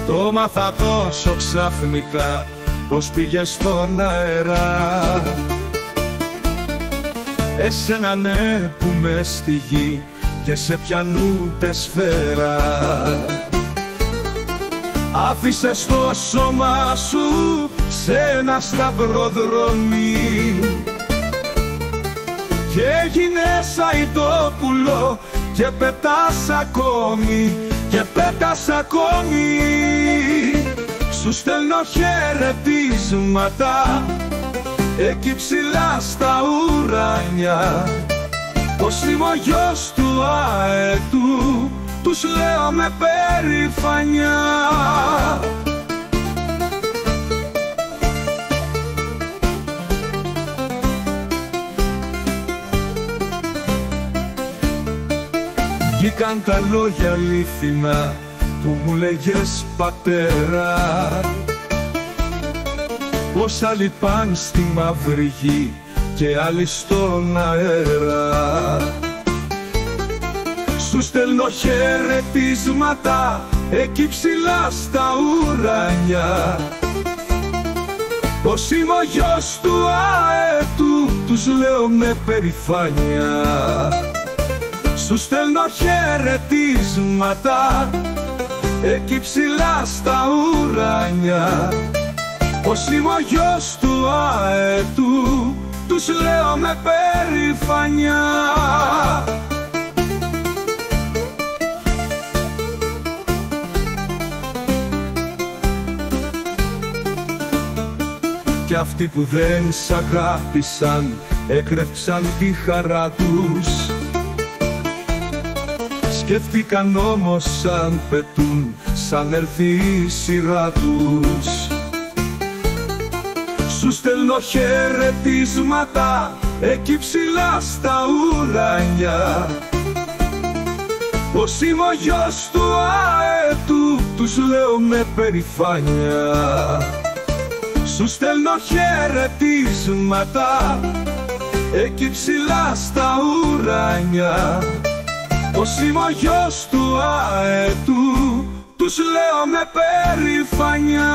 Το μάθα τόσο ξαφνικά, πως πήγες στον αέρα. Εσένα ναι που μες στη γη και σε πιανούτε σφαίρα. Άφησες το σώμα σου σε ένα σταυροδρόμι και έγινες αητόπουλο και πετάς ακόμη, και πετάς ακόμη. Σου στέλνω χαιρετίσματα εκεί ψηλά στα ουράνια, πως είμαι ο γιος του αετού, τους λέω με περηφανιά. Βγήκαν τα λόγια αλήθινα που μου λέγες πατέρα, πως άλλοι παν στη μαύρη γη και άλλοι στον αέρα. Σου στέλνω χαιρετίσματα εκεί ψηλά στα ουράνια, πως είμαι ο γιος του αετού, τους λέω με περηφάνια. Σου στέλνω χαιρετίσματα εκεί ψηλά στα ουράνια, πως είμαι ο γιος του αετού, τους λέω με περηφανιά. Κι αυτοί που δεν σ' αγάπησαν έκρυψαν τη χαρά τους. Σκέφτηκαν όμως σαν πετούν, σαν έρθει η σειρά τους. Σου στέλνω χαιρετίσματα εκεί ψηλά στα ουράνια, πως είμαι ο γιος του αετού, τους λέω με περηφάνια. Σου στέλνω χαιρετίσματα εκεί ψηλά στα ουράνια, πως είμαι ο γιος του αετού, τους λέω με περηφανιά.